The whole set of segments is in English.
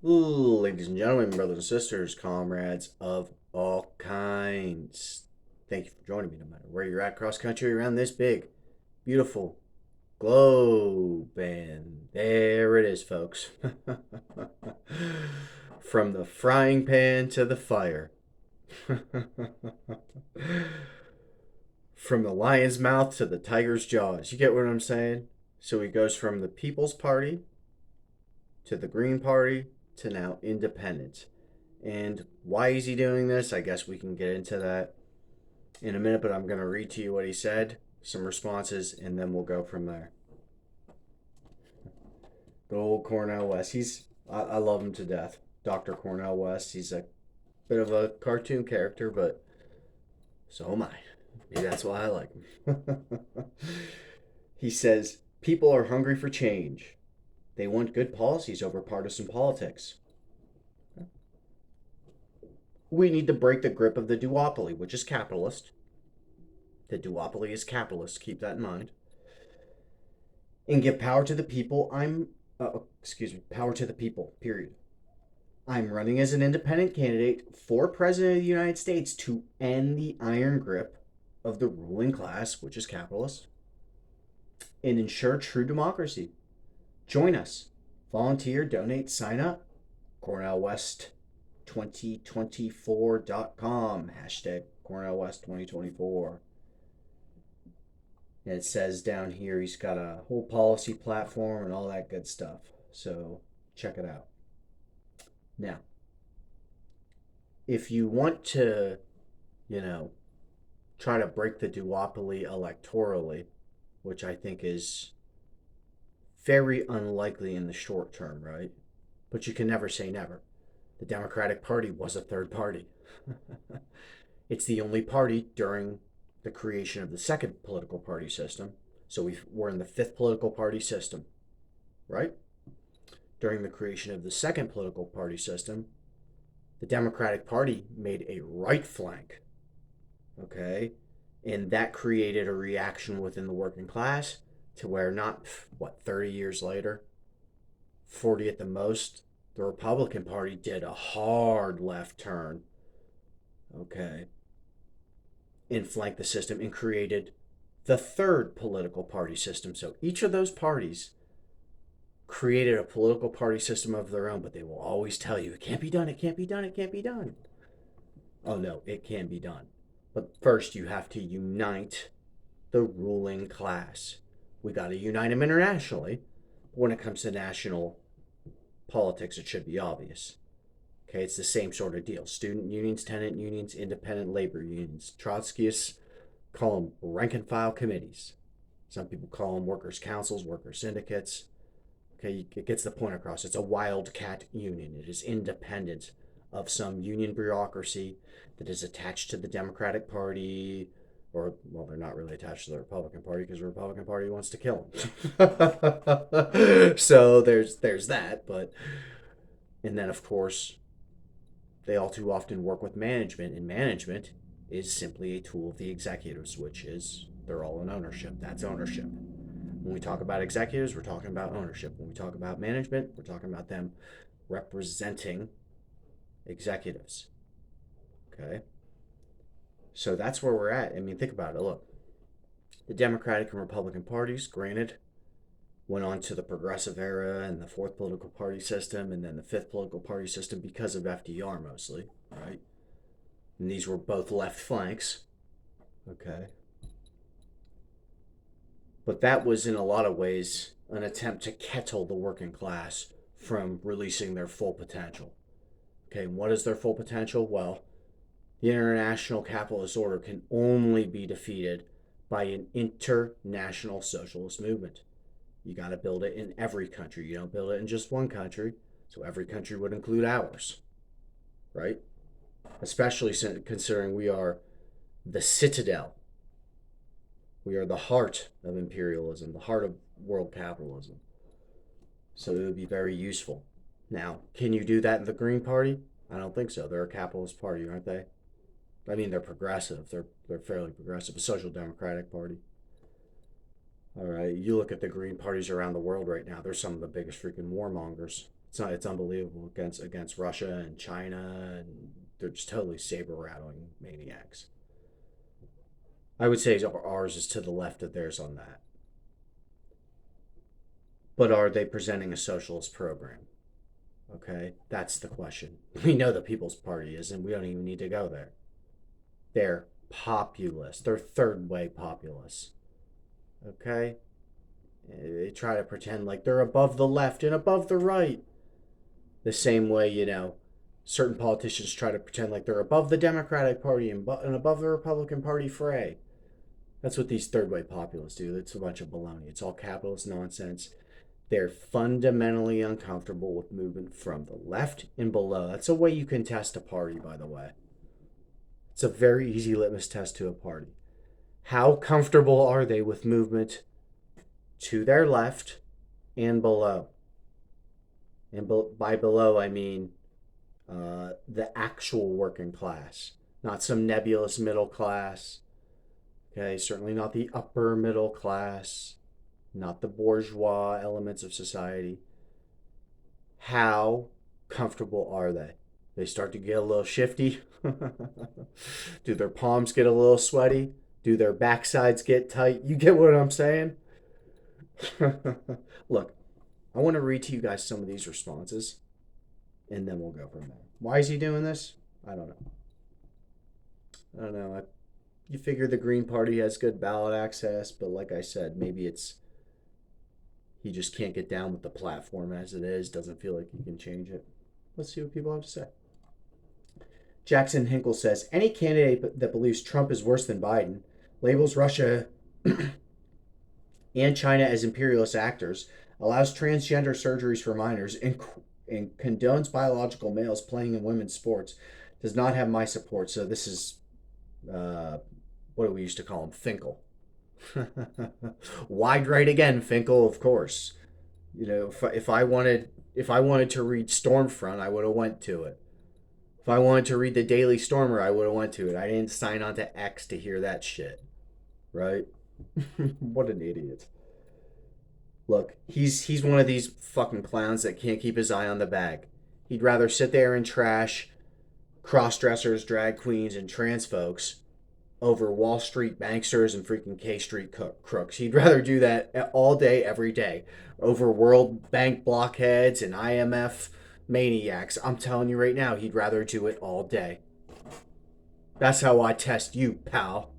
Ladies and gentlemen, brothers and sisters, comrades of all kinds, thank you for joining me no matter where you're at cross country around this big, beautiful globe. And there it is, folks. From the frying pan to the fire. From the lion's mouth to the tiger's jaws. You get what I'm saying? So he goes from the People's Party to the Green Party to now independent. And why is he doing this? I guess we can get into that in a minute, but I'm going to read to you what he said, some responses, and then we'll go from there. Good old Cornel West. I love him to death. Dr. Cornel West. He's a bit of a cartoon character, but so am I. Maybe that's why I like him. He says, people are hungry for change. They want good policies over partisan politics. We need to break the grip of the duopoly, which is capitalist. The duopoly is capitalist, keep that in mind. And give power to the people. Power to the people, period. I'm running as an independent candidate for President of the United States to end the iron grip of the ruling class, which is capitalist, and ensure true democracy. Join us. Volunteer, donate, sign up. CornelWest2024.com. Hashtag CornelWest2024. And it says down here he's got a whole policy platform and all that good stuff. So check it out. Now, if you want to, try to break the duopoly electorally, which I think is very unlikely in the short term, right? But you can never say never. The Democratic Party was a third party. It's the only party during the creation of the second political party system. So we're in the fifth political party system, right? During the creation of the second political party system, the Democratic Party made a right flank, okay? And that created a reaction within the working class to where not, 30 years later, 40 at the most, the Republican Party did a hard left turn, okay, and flanked the system and created the third political party system. So each of those parties created a political party system of their own, but they will always tell you, it can't be done, it can't be done, it can't be done. Oh no, it can be done. But first you have to unite the ruling class. We got to unite them internationally. When it comes to national politics, it should be obvious. Okay, it's the same sort of deal. Student unions, tenant unions, independent labor unions. Trotskyists call them rank and file committees. Some people call them workers' councils, workers' syndicates. Okay, it gets the point across. It's a wildcat union. It is independent of some union bureaucracy that is attached to the Democratic Party, or, well, they're not really attached to the Republican Party because the Republican Party wants to kill them. So there's that. But, and then of course, they all too often work with management, and management is simply a tool of the executives, which is they're all in ownership. That's ownership. When we talk about executives, we're talking about ownership. When we talk about management, we're talking about them representing executives. Okay? So that's where we're at. I mean, think about it. Look, the Democratic and Republican parties, granted, went on to the progressive era and the fourth political party system and then the fifth political party system because of FDR mostly, right? And these were both left flanks. Okay. But that was in a lot of ways an attempt to kettle the working class from releasing their full potential. Okay, and what is their full potential? Well, the international capitalist order can only be defeated by an international socialist movement. You got to build it in every country. You don't build it in just one country. So every country would include ours, right? Especially considering we are the citadel. We are the heart of imperialism, the heart of world capitalism. So it would be very useful. Now, can you do that in the Green Party? I don't think so. They're a capitalist party, aren't they? I mean, they're progressive. They're fairly progressive. A social democratic party. All right, you look at the Green parties around the world right now. They're some of the biggest freaking warmongers. It's unbelievable against Russia and China, and they're just totally saber rattling maniacs. I would say ours is to the left of theirs on that. But are they presenting a socialist program? Okay, that's the question. We know the People's Party is, and we don't even need to go there. They're populist. They're third way populists. Okay? They try to pretend like they're above the left and above the right. The same way, certain politicians try to pretend like they're above the Democratic Party and above the Republican Party fray. That's what these third way populists do. It's a bunch of baloney. It's all capitalist nonsense. They're fundamentally uncomfortable with movement from the left and below. That's a way you can test a party, by the way. It's a very easy litmus test to a party. How comfortable are they with movement to their left and below? And by below, I mean the actual working class, not some nebulous middle class. Okay, certainly not the upper middle class, not the bourgeois elements of society. How comfortable are they? They start to get a little shifty. Do their palms get a little sweaty? Do their backsides get tight? You get what I'm saying? Look, I want to read to you guys some of these responses, and then we'll go from there. Why is he doing this? I don't know. You figure the Green Party has good ballot access, but like I said, maybe it's he just can't get down with the platform as it is, doesn't feel like he can change it. Let's see what people have to say. Jackson Hinkle says, any candidate that believes Trump is worse than Biden, labels Russia and China as imperialist actors, allows transgender surgeries for minors, and condones biological males playing in women's sports, does not have my support. So this is, what do we used to call him? Finkel. Wide right again, Finkel, of course. If I wanted to read Stormfront, I would have went to it. If I wanted to read the Daily Stormer, I would have went to it. I didn't sign on to X to hear that shit. Right? What an idiot. Look, he's one of these fucking clowns that can't keep his eye on the bag. He'd rather sit there and trash cross-dressers, drag queens, and trans folks over Wall Street banksters and freaking K Street crooks. He'd rather do that all day, every day, over World Bank blockheads and IMF maniacs. I'm telling you right now, he'd rather do it all day. That's how I test you, pal.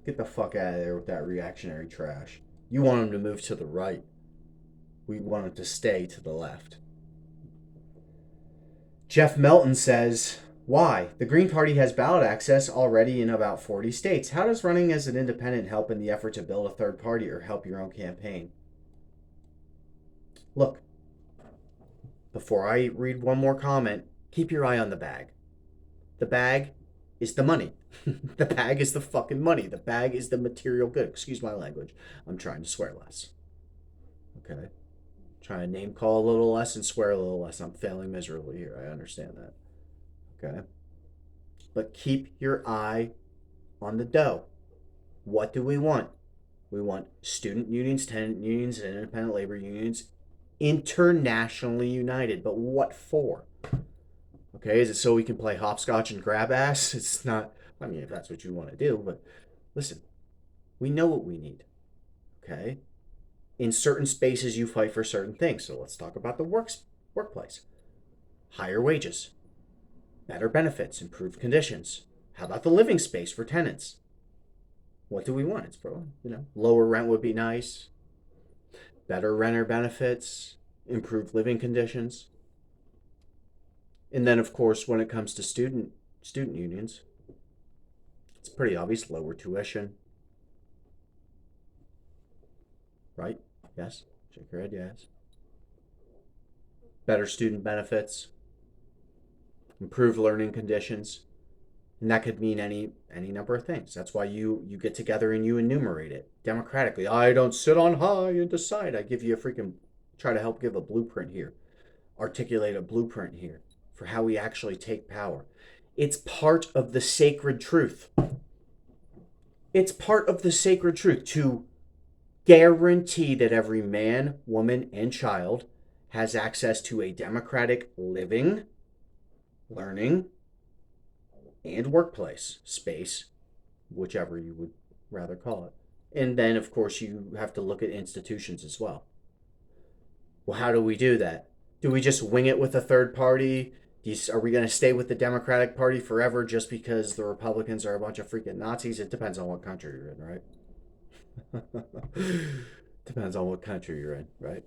Get the fuck out of there with that reactionary trash. You want him to move to the right. We want him to stay to the left. Jeff Melton says, why? The Green Party has ballot access already in about 40 states. How does running as an independent help in the effort to build a third party or help your own campaign? Look, before I read one more comment, keep your eye on the bag. The bag is the money. The bag is the fucking money. The bag is the material good. Excuse my language. I'm trying to swear less. Okay? Trying to name call a little less and swear a little less. I'm failing miserably here. I understand that. Okay? But keep your eye on the dough. What do we want? We want student unions, tenant unions, and independent labor unions internationally united. But what for? Okay, is it so we can play hopscotch and grab ass? It's not, I mean, if that's what you want to do, but listen, we know what we need. Okay? In certain spaces, you fight for certain things. So let's talk about the workplace. Higher wages, better benefits, improved conditions. How about the living space for tenants? What do we want? It's lower rent would be nice. Better renter benefits, improved living conditions. And then, of course, when it comes to student unions, it's pretty obvious. Lower tuition. Right? Yes? Shake your head, yes. Better student benefits. Improved learning conditions. And that could mean any number of things. That's why you get together and you enumerate it democratically. I don't sit on high and decide. I give you try to help give a blueprint here. Articulate a blueprint here for how we actually take power. It's part of the sacred truth. It's part of the sacred truth to guarantee that every man, woman, and child has access to a democratic living, learning, and workplace space, whichever you would rather call it. And then, of course, you have to look at institutions as well. Well, how do we do that? Do we just wing it with a third party? Are we going to stay with the Democratic Party forever just because the Republicans are a bunch of freaking Nazis? It depends on what country you're in, right? Depends on what country you're in, right?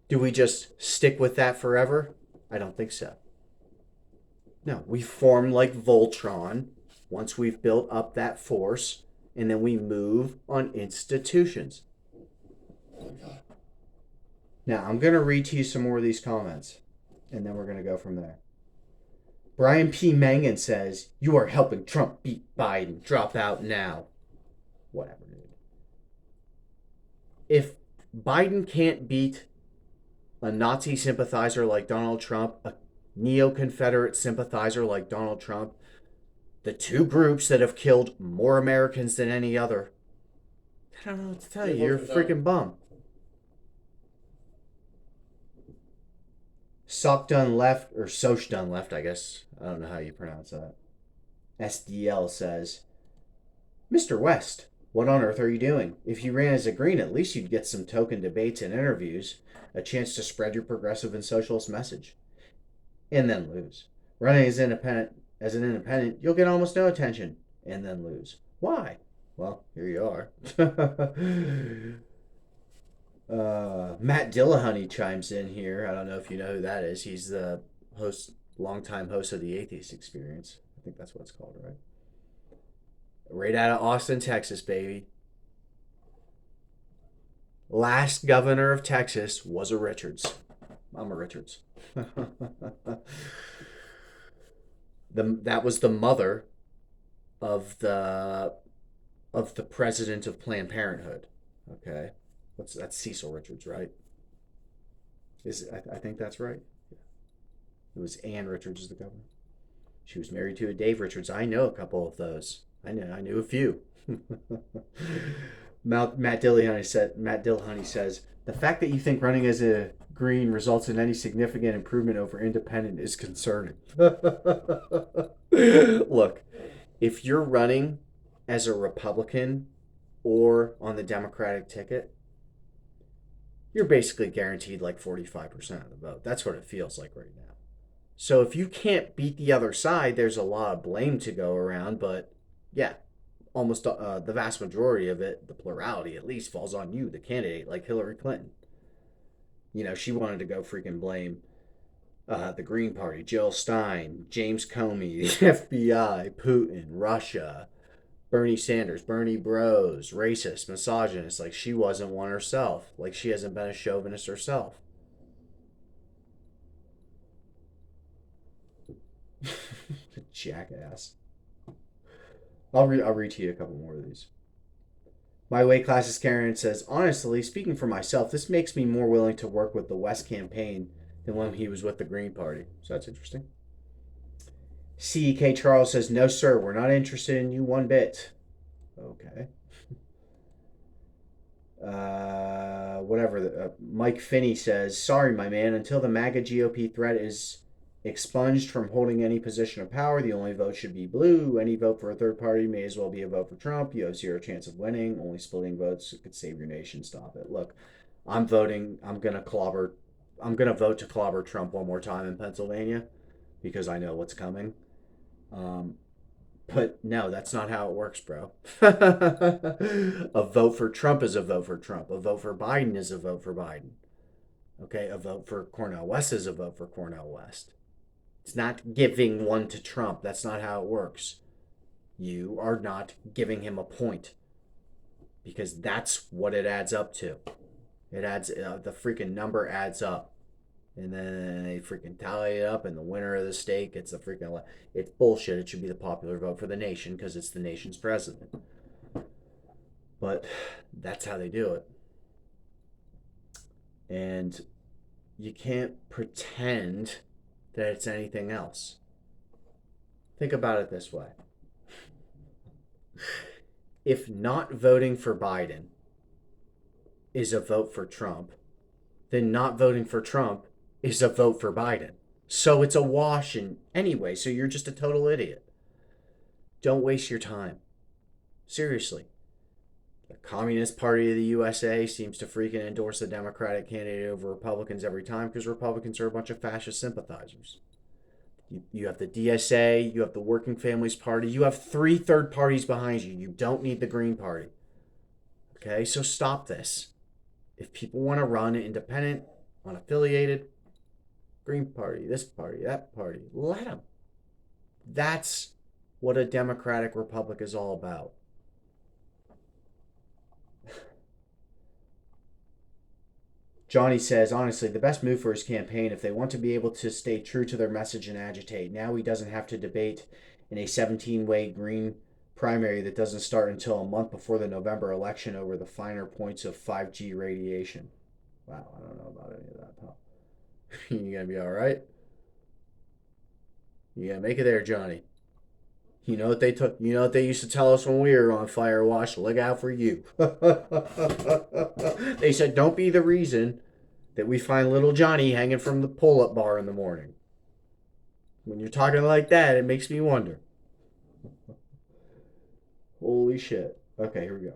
Do we just stick with that forever? I don't think so. No, we form like Voltron once we've built up that force, and then we move on institutions. Now, I'm going to read to you some more of these comments, and then we're going to go from there. Brian P. Mangan says, "You are helping Trump beat Biden. Drop out now." Whatever, dude. If Biden can't beat a Nazi sympathizer like Donald Trump, a neo-Confederate sympathizer like Donald Trump, the two groups that have killed more Americans than any other, I don't know what to tell you. You're a freaking bum. Sock done left, or Soch done left, I guess. I don't know how you pronounce that. SDL says, "Mr. West, what on earth are you doing? If you ran as a Green, at least you'd get some token debates and interviews, a chance to spread your progressive and socialist message, and then lose. Running as an independent, you'll get almost no attention, and then lose. Why? Well, here you are." Matt Dillahunty chimes in here. I don't know if you know who that is. He's the longtime host of the Atheist Experience. I think that's what it's called, right? Right out of Austin, Texas, baby. Last governor of Texas was a Richards. I'm a Richards. That was the mother of the president of Planned Parenthood. Okay, that's Cecil Richards, right? I think that's right. It was Ann Richards, the governor. She was married to a Dave Richards. I know a couple of those. I knew a few. Matt Dillahunty says, "The fact that you think running as a Green results in any significant improvement over independent is concerning." Look, if you're running as a Republican or on the Democratic ticket, you're basically guaranteed like 45% of the vote. That's what it feels like right now. So if you can't beat the other side, there's a lot of blame to go around, but yeah, almost the vast majority of it, the plurality at least, falls on you, the candidate, like Hillary Clinton. You know, she wanted to go freaking blame the Green Party, Jill Stein, James Comey, the FBI, Putin, Russia, Bernie Sanders, Bernie Bros, racist, misogynist, like she wasn't one herself, like she hasn't been a chauvinist herself. Jackass. I'll read to you a couple more of these. My Weight Class Karen says, "Honestly, speaking for myself, this makes me more willing to work with the West campaign than when he was with the Green Party." So that's interesting. CEK Charles says, "No, sir, we're not interested in you one bit." Okay. Whatever. Mike Finney says, "Sorry, my man, until the MAGA GOP threat is expunged from holding any position of power, the only vote should be blue. Any vote for a third party may as well be a vote for Trump. You have zero chance of winning. Only splitting votes could save your nation. Stop it." Look, I'm voting. I'm gonna vote to clobber Trump one more time in Pennsylvania because I know what's coming. But no, that's not how it works, bro. A vote for Trump is a vote for Trump. A vote for Biden is a vote for Biden. Okay, a vote for Cornel West is a vote for Cornel West. It's not giving one to Trump. That's not how it works. You are not giving him a point because that's what it adds up to. It adds the freaking number adds up, and then they freaking tally it up, and the winner of the state gets the freaking. It's bullshit. It should be the popular vote for the nation because it's the nation's president. But that's how they do it, and you can't pretend that it's anything else. Think about it this way. If not voting for Biden is a vote for Trump, then not voting for Trump is a vote for Biden. So it's a wash in anyway, so you're just a total idiot. Don't waste your time. Seriously. The Communist Party of the USA seems to freaking endorse the Democratic candidate over Republicans every time because Republicans are a bunch of fascist sympathizers. You have the DSA, you have the Working Families Party, you have 3 third parties behind you. You don't need the Green Party. Okay, so stop this. If people want to run independent, unaffiliated, Green Party, this party, that party, let them. That's what a democratic republic is all about. Johnny says, honestly, the best move for his campaign, if they want to be able to stay true to their message and agitate, now he doesn't have to debate in a 17-way Green primary that doesn't start until a month before the November election over the finer points of 5G radiation. Wow, I don't know about any of that, pal. You gonna be all right? You gonna make it there, Johnny? You know what they took? You know what they used to tell us when we were on Firewatch? Look out for you. They said, don't be the reason that we find little Johnny hanging from the pull-up bar in the morning. When you're talking like that, it makes me wonder. Holy shit. Okay, here we go.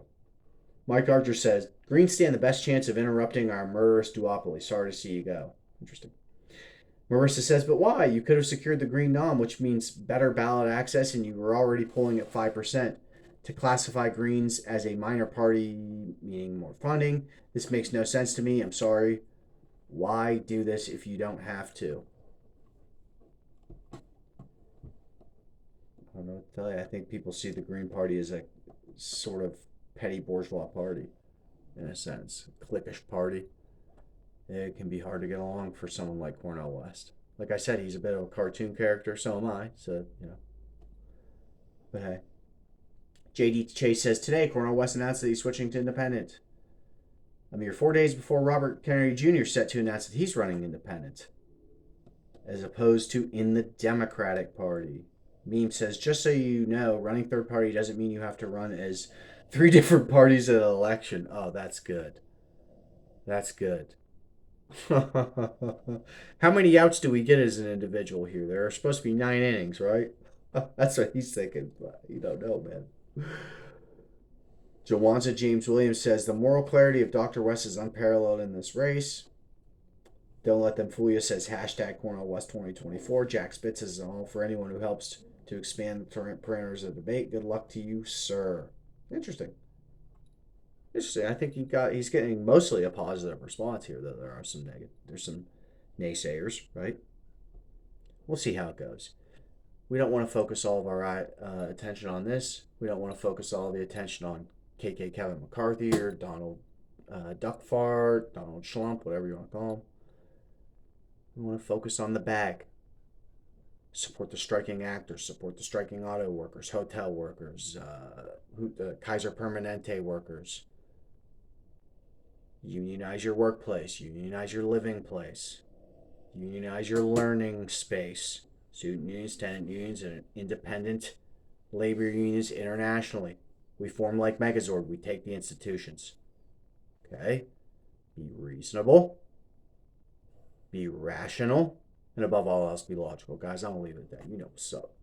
Mike Archer says, Greens stand the best chance of interrupting our murderous duopoly. Sorry to see you go. Interesting. Marissa says, but why? You could have secured the green nom, which means better ballot access, and you were already polling at 5%. To classify Greens as a minor party, meaning more funding, this makes no sense to me. I'm sorry. Why do this if you don't have to? I don't know what to tell you. I think people see the Green Party as a sort of petty bourgeois party, in a sense. A cliquish party. It can be hard to get along for someone like Cornel West. Like I said, he's a bit of a cartoon character, so am I. So, you know. But hey. JD Chase says, today, Cornel West announced that he's switching to independent. A mere 4 days before Robert Kennedy Jr. set to announce that he's running independent, as opposed to in the Democratic Party. Meme says, just so you know, running third party doesn't mean you have to run as 3 different parties at an election. Oh, that's good. That's good. How many outs do we get as an individual here? There are supposed to be 9 innings, right? That's what he's thinking. But you don't know, man. Jawanza James Williams says, the moral clarity of Dr. West is unparalleled in this race. Don't let them fool you, says hashtag Cornel West 2024. Jack Spitz is all for anyone who helps to expand the parameters of debate. Good luck to you, sir. Interesting. Interesting. I think he's getting mostly a positive response here, though there are some there's some naysayers, right? We'll see how it goes. We don't want to focus all of our attention on this. We don't want to focus all the attention on KK Kevin McCarthy or Donald Duckfart, Donald Schlump, whatever you want to call him. We want to focus on the bag. Support the striking actors, support the striking auto workers, hotel workers, Kaiser Permanente workers. Unionize your workplace, unionize your living place, unionize your learning space. Student unions, tenant unions, and independent labor unions internationally. We form like Megazord. We take the institutions. Okay? Be reasonable. Be rational. And above all else, be logical. Guys, I'm going to leave it at that. You know what's up.